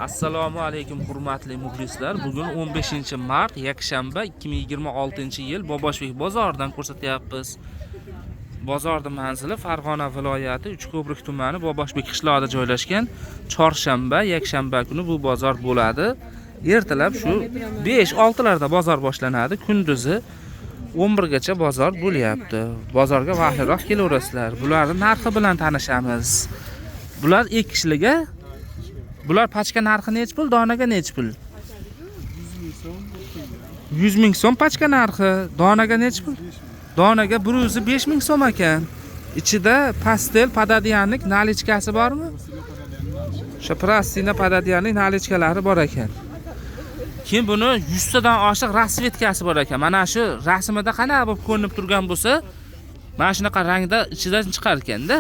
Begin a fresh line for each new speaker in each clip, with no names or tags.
Assalomu alaykum hurmatli muxlislar. Bugun 15-mart, yakshanba 2026-yil Boboshbek bozoridan ko'rsatyapmiz. Bozorning manzili Farg'ona viloyati Uchko'prik tumani Boboshbek qishlog'ida joylashgan. Chorshanba, yakshanba kuni bu bozor bo'ladi. Ertalab shu 5-6 larda bozor boshlanadi. Kunduzi 11 gacha bozor bo'lyapti. Bozorga vaqtliroq kelaverasizlar. Bularning narxi bilan tanishamiz. Bular ekishliga. Bular pachka narxi necha pul, donaga necha pul? 100 ming so'm pachka narxi, donaga necha pul? Donaga 105 ming so'm ekan. Ichida pastel padadiyanlik nalichkasi bormi? O'sha plastina padadiyanlik nalichkalari bor ekan. Keyin buni 100 tadan oshiq rasvetkasi bor ekan. Mana shu rasmida qanaqa bo'lib ko'rinib turgan bo'lsa, mana shunaqa rangda ichidan chiqar ekanda.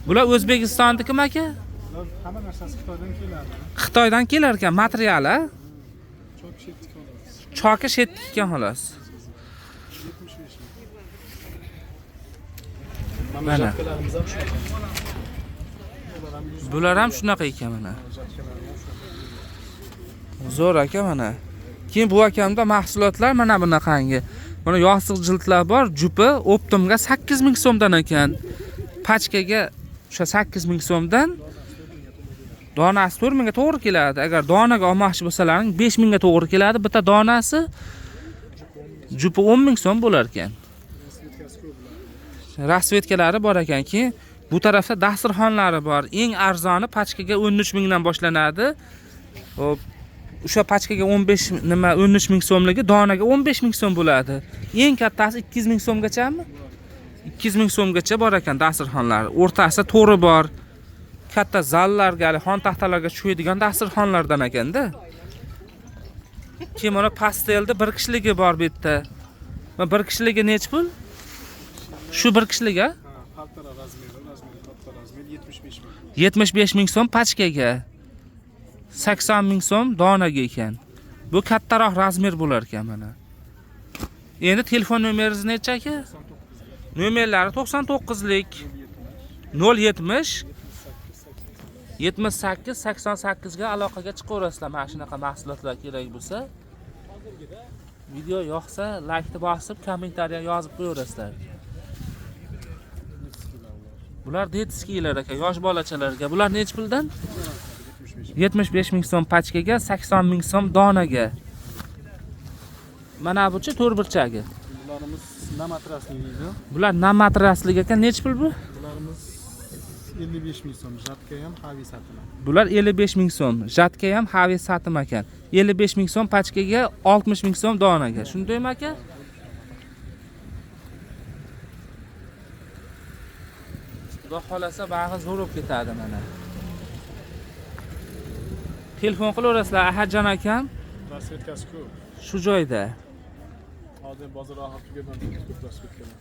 Bular O'zbekistonniki aka?
Hamma narsasi Xitoydan keladi.
Xitoydan kelar ekan materiali. Choki shetdik ekan xolos. Mana. Bular ham shunaqa ekan mana. Zo'r aka mana. Keyin bu akamda mahsulotlar mana bunaqangi. Mana yostiq jildlar bor, jupi optimga 8 ming so'mdan ekan. Pachkaga o'sha 8 ming so'mdan donasi 4 mingga to'g'ri keladi. Agar donaga olmoqchi bo'lsalaring 5 mingga to'g'ri keladi. Bitta donasi jupi 10 ming so'm bo'lar ekan. Rasvetkalari bor ekan. Keyin bu tarafda dasturxonlari bor. Eng arzoni pachkaga 13 mingdan boshlanadi. Hop, o'sha pachkaga 13 ming so'mligi donaga 15 ming so'm bo'ladi. Eng kattasi 200 ming so'mgachami? 200 ming so'mgacha bor ekan dasturxonlar. O'rtasida to'ri bor. Katta zallarga, xon taxtalarga tushadigan dasturxonlardan ekanda. Keyin mana pastelda bir kishiligi bor bu yerda. Mana bir kishiligi necha pul? Shu bir kishiliga?
Xalqaro razmer 75 ming.
75 ming so'm pachkaga. 80 ming so'm donaga ekan. Bu kattaroq razmer bo'lar ekan mana. Endi telefon nomeringiz necha aka? Nomerlari 99lik 070 78 88 ga aloqaga chiqaverasizlar. Mana shunaqa mahsulotlar kerak bo'lsa. Video yoqsa like bosib, kommentariya yozib qo'yaverasizlar. Bular detskilar ekan, yosh bolachalarga. Bular necha puldan? 75 ming so'm pachkaga, 80 ming so'm donaga. Mana buchi to'rtburchagi.
Bularimiz namatrasli deydi.
Bular namatraslik ekan, necha pul bu?
Bularimiz 55 ming so'm, jatka ham havi satimi.
Bular 55 ming so'm, jatka ham havi satim ekan. 55 ming so'm pachkaga, 60 ming so'm donaga. Shundaymi aka? Xudo xolasa bag'i zo'r bo'lib ketadi mana. Telefon qilaverasizlar Ahadjon akam.
Rasvetkasi ko'p.
Shu joyda.
Hozir bozor oxirgi ko'p rasvetkalar.